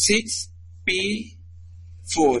6p4,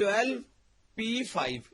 12p5।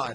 r।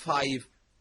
5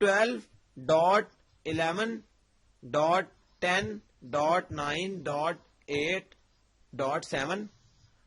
12.11.10.9.8.7।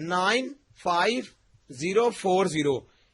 95040,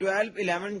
12, 11,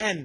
n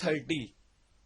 30।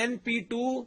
np2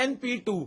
np2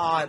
r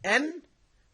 n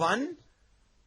1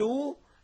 2,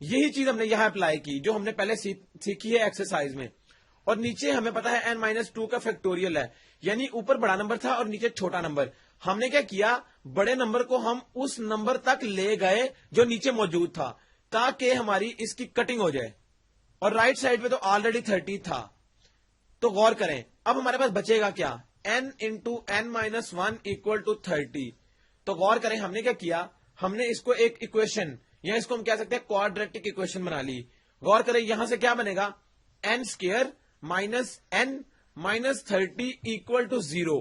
یہی چیز ہم نے یہاں اپلائی کی جو ہم نے پہلے سیکھی ہے ایکسرسائز میں. اور نیچے ہمیں پتا ہے n-2 کا فیکٹوریل ہے, یعنی اوپر بڑا نمبر تھا اور نیچے چھوٹا نمبر. ہم نے کیا کیا, بڑے نمبر کو ہم اس نمبر تک لے گئے جو نیچے موجود تھا تاکہ ہماری اس کی کٹنگ ہو جائے. اور رائٹ سائڈ پہ تو آلریڈی 30 تھا. تو غور کریں اب ہمارے پاس بچے گا کیا, n into n-1 equal to 30. تو غور کریں ہم نے کیا کیا, ہم نے اس کو ایک اکویشن یا اس کو ہم کہہ سکتے ہیں کوادریٹک اکویشن بنا لی. غور کریں یہاں سے کیا بنے گا, n square minus n minus 30 equal to 0.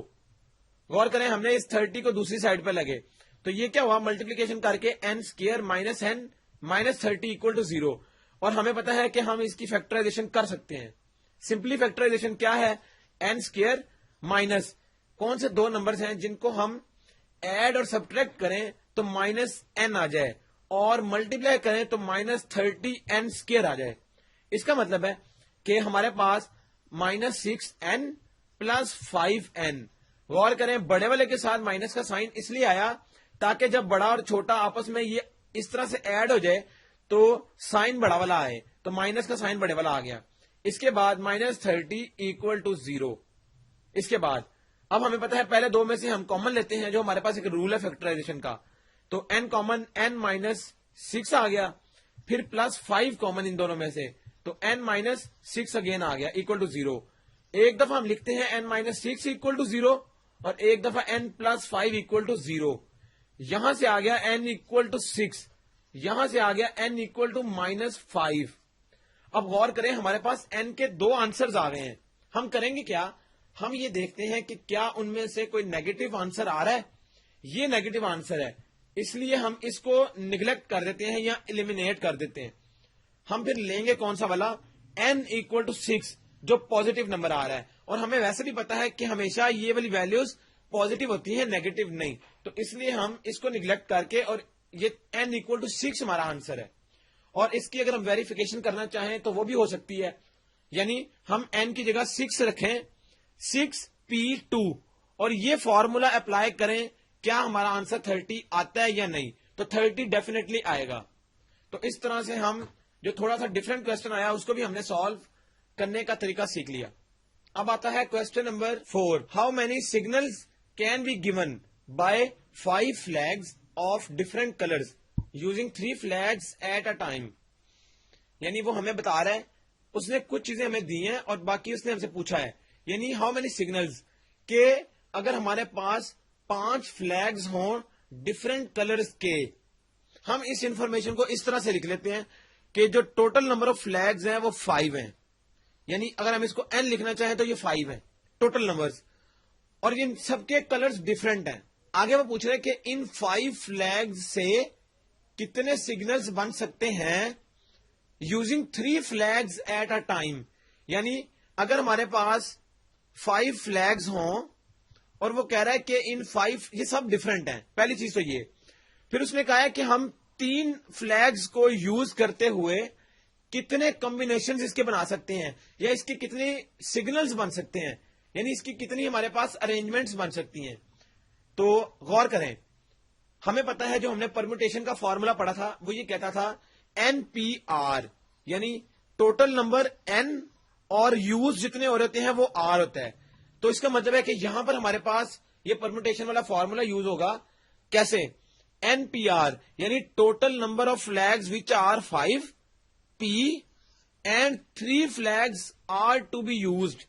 غور کریں ہم نے اس 30 کو دوسری سائڈ پہ لگے تو یہ کیا ہوا, ملٹیپلیکیشن کر کے n square minus n minus 30 equal to 0. اور ہمیں پتا ہے کہ ہم اس کی فیکٹرائزیشن کر سکتے ہیں. سمپلی فیکٹرائزیشن کیا ہے, n اسکوئر مائنس کون سے دو نمبرز ہیں جن کو ہم ایڈ اور سبٹریکٹ کریں تو مائنس n آ جائے, اور ملٹیپلائی کریں تو مائنس 30n اسکوئر آ جائے. اس کا مطلب ہے کہ ہمارے پاس مائنس 6n پلس 5n. غور کریں بڑے والے کے ساتھ مائنس کا سائن اس لیے آیا تاکہ جب بڑا اور چھوٹا آپس میں یہ اس طرح سے ایڈ ہو جائے تو سائن بڑا والا آئے, تو مائنس کا سائن بڑے والا آ گیا. اس کے بعد مائنس 30 اکول ٹو 0. اس کے بعد اب ہمیں پتا ہے پہلے دو میں سے ہم کامن لیتے ہیں جو ہمارے پاس ایک رول ہے فیکٹرائزیشن کا. تو n کامن n مائنس 6 آ گیا, پھر پلس 5 کامن ان دونوں میں سے تو n مائنس 6 اگین آ گیا اکول ٹو 0. ایک دفعہ ہم لکھتے ہیں n مائنس 6 اکول ٹو 0 اور ایک دفعہ n پلس 5 اکول ٹو 0. یہاں سے آ گیا n اکول ٹو 6, یہاں سے آ گیا n اکول ٹو مائنس 5. اب غور کریں ہمارے پاس n کے دو آنسرز آ گئے ہیں. ہم کریں گے کیا, ہم یہ دیکھتے ہیں کہ کیا ان میں سے کوئی نیگیٹو آنسر آ رہا ہے. یہ نیگیٹو آنسر ہے اس لیے ہم اس کو نگلیکٹ کر دیتے ہیں یا ایلیمینیٹ کر دیتے ہیں. ہم پھر لیں گے کون سا والا, n اکول ٹو 6 جو پازیٹو نمبر آ رہا ہے. اور ہمیں ویسے بھی پتا ہے کہ ہمیشہ یہ والی ویلیوز پازیٹو ہوتی ہیں, نیگیٹو نہیں. تو اس لیے ہم اس کو نگلیکٹ کر کے, اور یہ n اکول ٹو 6 ہمارا آنسر ہے. اور اس کی اگر ہم ویریفیکیشن کرنا چاہیں تو وہ بھی ہو سکتی ہے, یعنی ہم n کی جگہ 6 رکھیں 6p2 اور یہ فارمولا اپلائی کریں کیا ہمارا آنسر 30 آتا ہے یا نہیں, تو 30 ڈیفینیٹلی آئے گا. تو اس طرح سے ہم جو تھوڑا سا ڈفرینٹ کوسچن آیا اس کو بھی ہم نے سالو کرنے کا طریقہ سیکھ لیا. اب آتا ہے question number 4. How many signals can be given by 5 flags of different colours using 3 flags at a time. یعنی وہ ہمیں بتا رہا ہے, اس نے کچھ چیزیں ہمیں دی ہیں اور باقی اس نے ہم سے پوچھا ہے, یعنی ہاؤ مینی سگنلز کہ اگر ہمارے پاس 5 فلیگز ہوں ڈفرنٹ کلرز کے, ہم اس انفارمیشن کو اس طرح سے لکھ لیتے ہیں کہ جو ٹوٹل نمبر آف فلیگز ہیں وہ 5 ہیں. یعنی اگر ہم اس کو n لکھنا چاہیں تو یہ 5 ہیں ٹوٹل نمبرز, اور ان سب کے کلرز ڈفرنٹ ہیں. آگے وہ پوچھ رہے ہیں کہ ان 5 فلیگز سے کتنے سگنلز بن سکتے ہیں using 3 flags at a time. یعنی اگر ہمارے پاس 5 فلیگز ہوں اور وہ کہہ رہا ہے کہ ان 5 یہ سب ڈفرنٹ ہیں, پہلی چیز تو یہ. پھر اس نے کہا ہے کہ ہم 3 فلیگز کو یوز کرتے ہوئے کتنے کمبینیشنز اس کے بنا سکتے ہیں, یا اس کی کتنی سگنلز بن سکتے ہیں, یعنی اس کی کتنی ہمارے پاس ارینجمنٹس بن سکتی ہیں. تو غور کریں ہمیں پتا ہے جو ہم نے پرموٹیشن کا فارمولا پڑھا تھا وہ یہ کہتا تھا NPR, یعنی ٹوٹل نمبر n اور یوز جتنے ہو رہتے ہیں وہ R ہوتا ہے. تو اس کا مطلب ہے کہ یہاں پر ہمارے پاس یہ پرموٹیشن والا فارمولا یوز ہوگا کیسے, NPR یعنی total number of flags which are 5 P and 3 flags are to be used.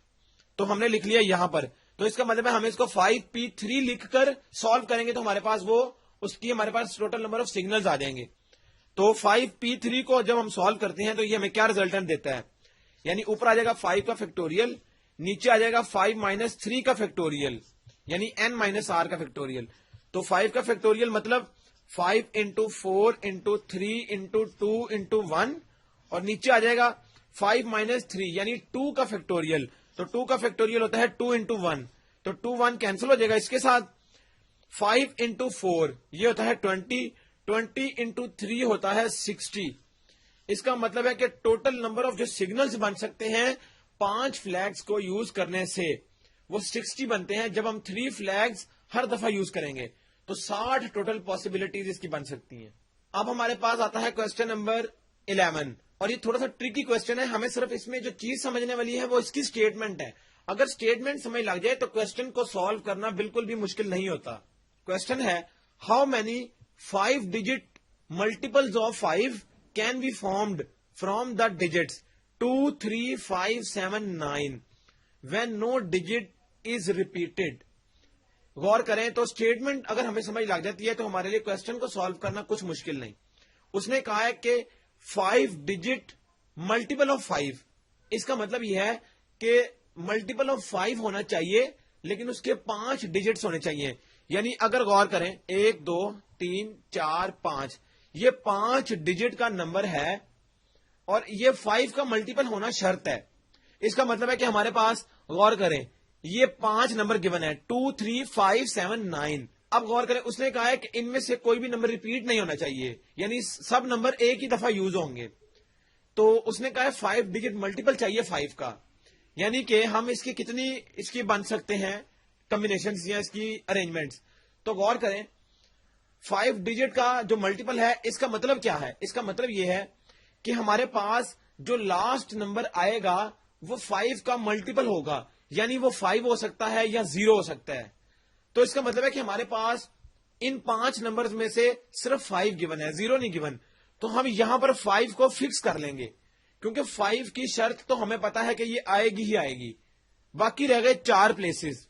تو ہم نے لکھ لیا یہاں پر. تو اس کا مطلب ہے ہم اس کو 5P3 لکھ کر سالو کریں گے تو ہمارے پاس وہ اس کی ہمارے پاس ٹوٹل نمبر آف سگنلز آ جائیں گے. تو 5P3 کو جب ہم سالو کرتے ہیں تو یہ ہمیں کیا ریزلٹنٹ دیتا ہے, یعنی اوپر آ جائے گا 5 کا فیکٹوریل, نیچے آ جائے گا 5 مائنس 3 کا فیکٹوریل, یعنی n مائنس r کا فیکٹوریل. تو 5 کا فیکٹوریل مطلب 5 انٹو 4 انٹو 3 انٹو 2 انٹو 1, اور نیچے آ جائے گا 5 مائنس 3 یعنی 2 کا فیکٹوریل. تو 2 کا فیکٹوریل ہوتا ہے 2 انٹو 1, تو 2 1 کینسل ہو جائے گا. اس کے ساتھ 5 انٹو 4 یہ ہوتا ہے 20, 20 انٹو 3 ہوتا ہے 60. اس کا مطلب ہے کہ ٹوٹل نمبر آف جو سگنلز بن سکتے ہیں 5 فلیگز کو یوز کرنے سے وہ 60 بنتے ہیں جب ہم 3 فلیگز ہر دفعہ یوز کریں گے. تو 60 ٹوٹل پاسبلٹیز اس کی بن سکتی ہیں. اب ہمارے پاس آتا ہے کوسچن نمبر 11. اور یہ تھوڑا سا ٹریکی کوشچن ہے, ہمیں صرف اس میں جو چیز سمجھنے والی ہے وہ اس کی اسٹیٹمنٹ ہے. اگر اسٹیٹمنٹ سمجھ لگ جائے تو کوشچن کو سالو کرنا بالکل بھی مشکل نہیں ہوتا. کوشچن ہے how many 5 digit multiples of 5 can be formed from the digits 2, 3, 5, 7, 9 when no digit is repeated. غور کریں تو اسٹیٹمنٹ اگر ہمیں سمجھ لگ جاتی ہے تو ہمارے لیے کوشچن کو سالو کرنا کچھ مشکل نہیں. اس نے کہا ہے کہ 5 ڈیجٹ ملٹیپل آف 5, اس کا مطلب یہ ہے کہ ملٹیپل آف 5 ہونا چاہیے لیکن اس کے 5 ڈیجٹس ہونے چاہیے. یعنی اگر غور کریں 1, 2, 3, 4, 5 یہ 5 ڈیجٹ کا نمبر ہے اور یہ 5 کا ملٹیپل ہونا شرط ہے. اس کا مطلب ہے کہ ہمارے پاس غور کریں یہ 5 نمبر گیون ہے 2, 3, 5, 7, 9. اب غور کریں اس نے کہا ہے کہ ان میں سے کوئی بھی نمبر ریپیٹ نہیں ہونا چاہیے, یعنی سب نمبر ایک ہی دفعہ یوز ہوں گے. تو اس نے کہا ہے 5 ڈیجٹ ملٹیپل چاہیے 5 کا, یعنی کہ ہم اس کی کتنی اس کی بن سکتے ہیں کمبینیشنز یا اس کی ارینجمنٹس. تو غور کریں 5 ڈیجٹ کا جو ملٹیپل ہے اس کا مطلب کیا ہے. اس کا مطلب یہ ہے کہ ہمارے پاس جو لاسٹ نمبر آئے گا وہ 5 کا ملٹیپل ہوگا, یعنی وہ 5 ہو سکتا ہے یا 0 ہو سکتا ہے. تو اس کا مطلب ہے کہ ہمارے پاس ان 5 نمبرز میں سے صرف 5 گیون ہے, 0 نہیں گیون. تو ہم یہاں پر 5 کو فکس کر لیں گے کیونکہ 5 کی شرط تو ہمیں پتا ہے کہ یہ آئے گی ہی آئے گی. باقی رہ گئے 4 پلیسز.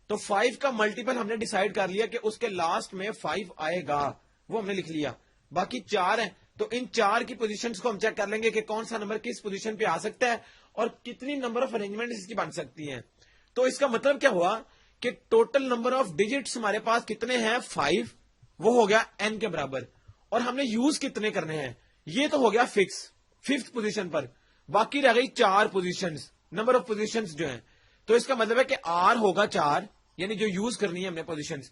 تو 5 کا ملٹیپل ہم نے ڈیسائیڈ کر لیا کہ اس کے لاسٹ میں 5 آئے گا, وہ ہم نے لکھ لیا. باقی 4 ہیں تو ان 4 کی پوزیشنز کو ہم چیک کر لیں گے کہ کون سا نمبر کس پوزیشن پہ آ سکتا ہے اور کتنی نمبر آف ارینجمنٹ اس کی بن سکتی ہیں. تو اس کا مطلب کیا ہوا کہ ٹوٹل نمبر آف ڈیجٹس ہمارے پاس کتنے ہیں 5, وہ ہو گیا n کے برابر. اور ہم نے یوز کتنے کرنے ہیں یہ تو ہو گیا فکس 5th پوزیشن پر. باقی رہ گئی 4 پوزیشنز, نمبر آف پوزیشنز جو ہیں. تو اس کا مطلب ہے کہ r ہوگا 4, یعنی جو یوز کرنی ہے ہم نے پوزیشنز.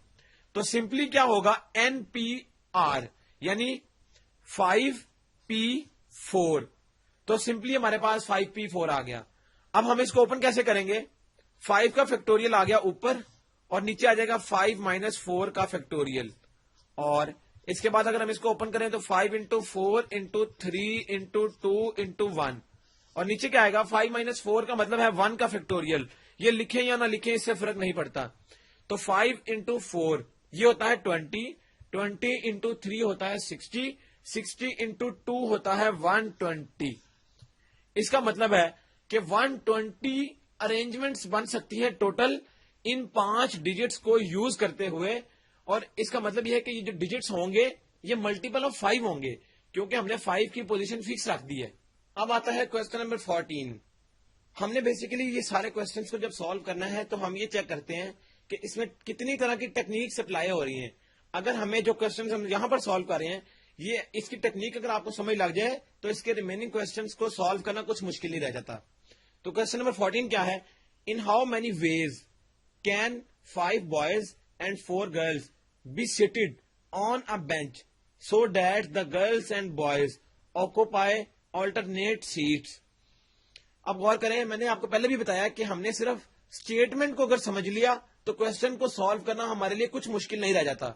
تو سمپلی کیا ہوگا NPR یعنی 5P4. تو سمپلی ہمارے پاس 5P4 آ گیا. اب ہم اس کو اوپن کیسے کریں گے. 5 کا فیکٹوریل آ گیا اوپر اور نیچے آ جائے گا 5 - 4 کا فیکٹوریل. اور اس کے بعد اگر ہم اس کو اوپن کریں تو 5 × 4 × 3 × 2 × 1 اور نیچے کیا آئے گا 5 - 4 کا مطلب ہے 1 کا فیکٹوریل. یہ لکھیں یا نہ لکھیں اس سے فرق نہیں پڑتا. تو 5 × 4 یہ ہوتا ہے 20, 20 × 3 ہوتا ہے 60, 60 × 2 ہوتا ہے 120. اس کا مطلب ہے کہ 120 ارینجمنٹس بن سکتی ہے ٹوٹل ان 5 ڈیجٹس کو یوز کرتے ہوئے. اور اس کا مطلب یہ ہے کہ یہ جو ڈیجٹس ہوں گے یہ ملٹیپل آف 5 ہوں گے کیونکہ ہم نے 5 کی پوزیشن فکس رکھ دی ہے. اب آتا ہے کوشچن نمبر 14. ہم نے بیسیکلی یہ سارے کوشچنس کو جب سالو کرنا ہے تو ہم یہ چیک کرتے ہیں کہ اس میں کتنی طرح کی ٹیکنیکس اپلائی ہو رہی ہیں. اگر ہمیں جو کوشچنس ہم یہاں پر سالو کر رہے ہیں یہ اس کی ٹیکنیک اگر آپ کو سمجھ لگ جائے تو اس کے ریمیننگ کوشچنس کو سالو کرنا کچھ مشکل نہیں رہ جاتا. تو کوشچن نمبر 14 کیا ہے. In how many ways can 5 boys and 4 girls be seated on a bench so that the girls and boys occupy alternate seats. اب غور کریں میں نے آپ کو پہلے بھی بتایا کہ ہم نے صرف اسٹیٹمنٹ کو اگر سمجھ لیا تو کوشچن کو سالو کرنا ہمارے لیے کچھ مشکل نہیں رہ جاتا.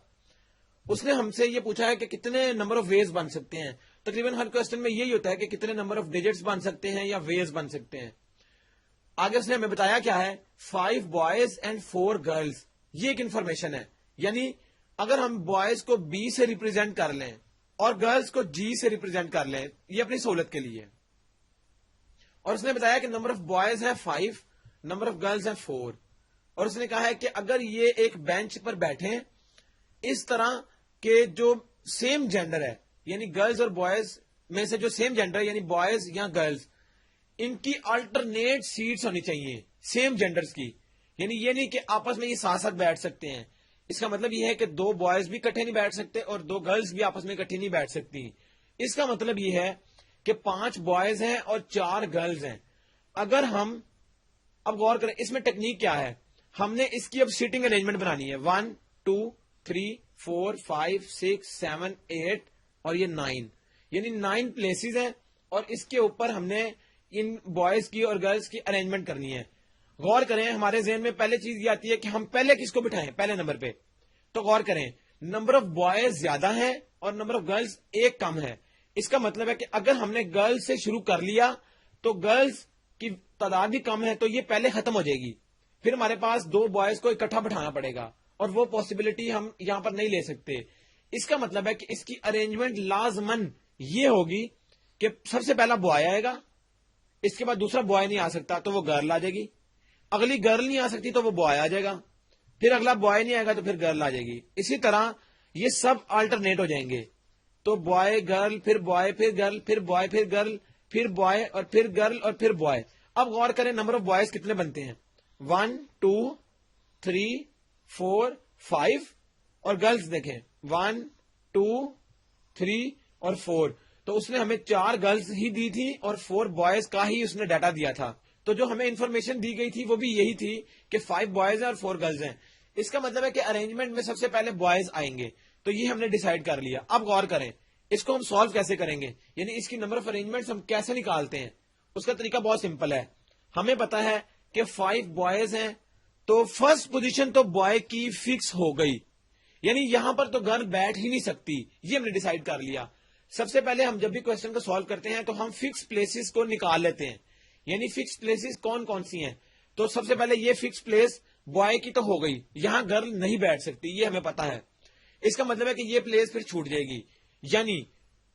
اس نے ہم سے یہ پوچھا ہے کہ کتنے نمبر آف ویز بن سکتے ہیں. تقریباً ہر کوشچن میں یہی ہوتا ہے کہ کتنے نمبر آف ڈیجٹس بن سکتے ہیں یا ویز بن سکتے ہیں. آگے اس نے ہمیں بتایا کیا ہے 5 بوائز اینڈ 4 گرلز. یہ ایک انفارمیشن ہے, یعنی اگر ہم بوائز کو B سے ریپرزینٹ کر لیں اور گرلز کو G سے ریپرزینٹ کر لیں یہ اپنی سہولت کے لیے. اور اس نے بتایا کہ نمبر آف بوائز ہے 5, نمبر آف گرلز ہے 4. اور اس نے کہا ہے کہ اگر یہ ایک بینچ پر بیٹھیں اس طرح کہ جو سیم جینڈر ہے یعنی گرلز اور بوائز میں سے جو سیم جینڈر ہے یعنی بوائز یا گرلز ان کی الٹرنیٹ سیٹس ہونی چاہیے سیم جینڈرز کی. یعنی یہ نہیں کہ آپس میں یہ ساتھ ساتھ بیٹھ سکتے ہیں. اس کا مطلب یہ ہے کہ 2 بوائز بھی اکٹھے نہیں بیٹھ سکتے اور 2 گرلز بھی آپس میں اکٹھی نہیں بیٹھ سکتی. اس کا مطلب یہ ہے کہ 5 بوائز ہیں اور 4 گرلز ہیں. اگر ہم اب غور کریں اس میں ٹیکنیک کیا ہے. ہم نے اس کی اب سیٹنگ ارینجمنٹ بنانی ہے 1 2 3 4 5 6 7 8 اور یہ 9 یعنی 9 پلیسز ہیں اور اس کے اوپر ہم نے ان بوائز کی اور گرلز کی ارینجمنٹ کرنی ہے. غور کریں ہمارے ذہن میں پہلے چیز یہ آتی ہے کہ ہم پہلے کس کو بٹھائیں پہلے نمبر پہ. تو غور کریں نمبر آف بوائز زیادہ ہیں اور نمبر آف گرلز ایک کم ہے اس کا مطلب ہے کہ اگر ہم نے گرلز سے شروع کر لیا تو گرلز کی تعداد بھی کم ہے تو یہ پہلے ختم ہو جائے گی، پھر ہمارے پاس 2 بوائز کو اکٹھا بٹھانا پڑے گا اور وہ پاسبلٹی ہم یہاں پر نہیں لے سکتے. اس کا مطلب ہے کہ اس کی ارینجمنٹ لازمن یہ ہوگی کہ سب سے پہلا بوائے آئے گا، اس کے بعد دوسرا بوائے نہیں آ سکتا تو وہ گرل آ جائے گی، اگلی گرل نہیں آ سکتی تو وہ بوائے آ جائے گا، پھر اگلا بوائے نہیں آئے گا تو پھر گرل آ جائے گی. اسی طرح یہ سب آلٹرنیٹ ہو جائیں گے، تو بوائے گرل پھر بوائے پھر گرل پھر بوائے پھر گرل پھر بوائے اور پھر گرل اور پھر بوائے. اب غور کریں نمبر آف بوائز کتنے بنتے ہیں، 1 2 3 4 5 اور گرلز دیکھیں 1 2 3 اور 4. تو اس نے ہمیں 4 گرلز ہی دی تھی اور 4 بوائز کا ہی اس نے ڈیٹا دیا تھا. تو جو ہمیں انفارمیشن دی گئی تھی وہ بھی یہی تھی کہ 5 بوائز ہیں اور 4 گرلز ہیں. اس کا مطلب ہے کہ ارینجمنٹ میں سب سے پہلے بوائز آئیں گے، تو یہ ہم نے ڈیسائیڈ کر لیا. اب غور کریں اس کو ہم سالو کیسے کریں گے، یعنی اس کی نمبر آف ارینجمنٹ ہم کیسے نکالتے ہیں. اس کا طریقہ بہت سمپل ہے. ہمیں پتا ہے کہ 5 بوائز ہیں تو فرسٹ پوزیشن تو بوائے کی فکس ہو گئی، یعنی یہاں پر تو گرل بیٹھ ہی نہیں سکتی، یہ ہم نے ڈیسائیڈ کر لیا. سب سے پہلے ہم جب بھی کوشچن کو سالو کرتے ہیں تو ہم فکس پلیسز کو نکال لیتے ہیں، یعنی فکس پلیسز کون کون سی ہیں. تو سب سے پہلے یہ فکس پلیس بوائے کی تو ہو گئی، یہاں گرل نہیں بیٹھ سکتی، یہ ہمیں پتا ہے. اس کا مطلب ہے کہ یہ پلیس پھر چھوٹ جائے گی. یعنی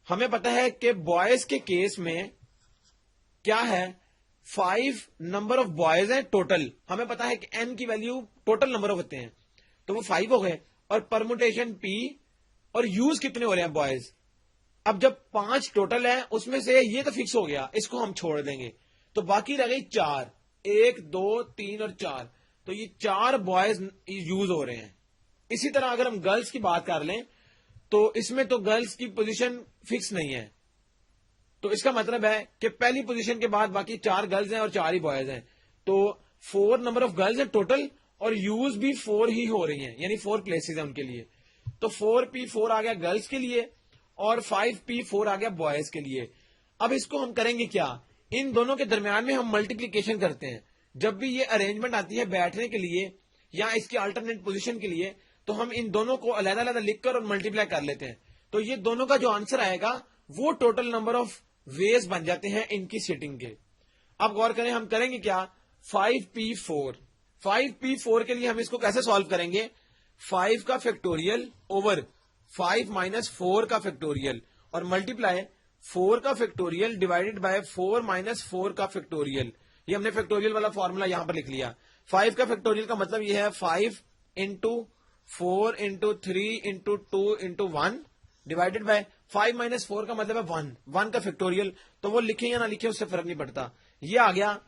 ہمیں پتا ہے کہ بوائز کے کیس میں کیا ہے، 5 نمبر آف بوائز ہیں ٹوٹل. ہمیں پتا ہے کہ n کی ویلیو ٹوٹل نمبر آف ہوتے ہیں تو وہ 5 ہو گئے، اور پرموٹیشن p اور یوز کتنے ہو رہے ہیں بوائز. اب جب 5 ٹوٹل ہے اس میں سے یہ تو فکس ہو گیا، اس کو ہم چھوڑ دیں گے تو باقی رہ گئی 4، 1 2 3 اور 4. تو یہ 4 بوائز یوز ہو رہے ہیں. اسی طرح اگر ہم گرلز کی بات کر لیں تو اس میں تو گرلز کی پوزیشن فکس نہیں ہے، تو اس کا مطلب ہے کہ پہلی پوزیشن کے بعد باقی 4 گرلز ہیں اور 4 ہی بوائز ہیں. تو 4 نمبر آف گرلز ہیں ٹوٹل اور یوز بھی 4 ہی ہو رہی ہیں، یعنی 4 پلیسز ہیں ان کے لیے. تو 4p4 آ گیا گرلز کے لیے اور 5p4 آ گیا بوائز کے لیے. اب اس کو ہم کریں گے کیا، ان دونوں کے درمیان میں ہم ملٹیپلیکیشن کرتے ہیں. جب بھی یہ ارینجمنٹ آتی ہے بیٹھنے کے لیے یا اس کی الٹرنیٹ پوزیشن کے لیے تو ہم ان دونوں کو علیحدہ علیحدہ لکھ کر اور ملٹیپلائی کر لیتے ہیں. تو یہ دونوں کا جو آنسر آئے گا وہ ٹوٹل نمبر آف ویز بن جاتے ہیں ان کی سیٹنگ کے. اب غور کریں ہم کریں گے کیا، 5p4 کے لیے ہم اس کو کیسے سالو کریں گے، 5 کا فیکٹوریل اوور 5 مائنس 4 کا فیکٹوریل اور ملٹیپلائی 4 کا فیکٹوریل ڈیوائڈیڈ بائی 4 مائنس 4 کا فیکٹوریل. یہ ہم نے فیکٹوریل والا فارمولا یہاں پر لکھ لیا. 5 کا فیکٹوریل کا مطلب یہ ہے 5 into 4 into 3 into 2 into 1 divided by 5 minus 4 کا مطلب ہے 1 کا فیکٹوریل. تو وہ لکھیں یا نہ لکھیں اس سے فرق نہیں پڑتا. یہ آ گیا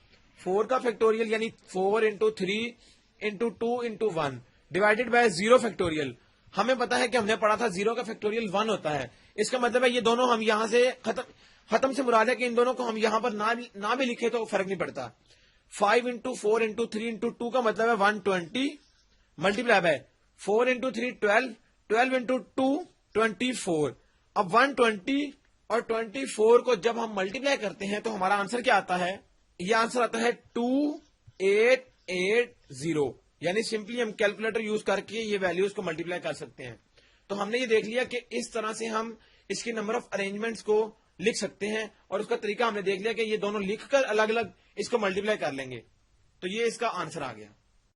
4 کا فیکٹوریل یعنی 4 into 3 into 2 into 1 divided by 0 factorial. ہمیں پتا ہے کہ ہم نے پڑھا تھا 0 کا فیکٹوریل 1 ہوتا ہے. اس کا مطلب ہے یہ دونوں ہم یہاں سے ختم سے مراد ہے کہ ان دونوں کو ہم یہاں پر نہ بھی لکھے تو فرق نہیں پڑتا. 5 انٹو 4 انٹو 3 انٹو 2 کا مطلب ہے 120 ملٹیپلائی بائی 4 انٹو 3 12 12 انٹو 2 24. اب 120 اور 24 کو جب ہم ملٹیپلائی کرتے ہیں تو ہمارا آنسر کیا آتا ہے، یہ آنسر آتا ہے 2880. یعنی سمپلی ہم کیلکولیٹر یوز کر کے یہ ویلیوز کو ملٹیپلائی کر سکتے ہیں. تو ہم نے یہ دیکھ لیا کہ اس طرح سے ہم اس کی نمبر آف ارینجمنٹس کو لکھ سکتے ہیں اور اس کا طریقہ ہم نے دیکھ لیا کہ یہ دونوں لکھ کر الگ الگ اس کو ملٹیپلائی کر لیں گے. تو یہ اس کا آنسر آ گیا.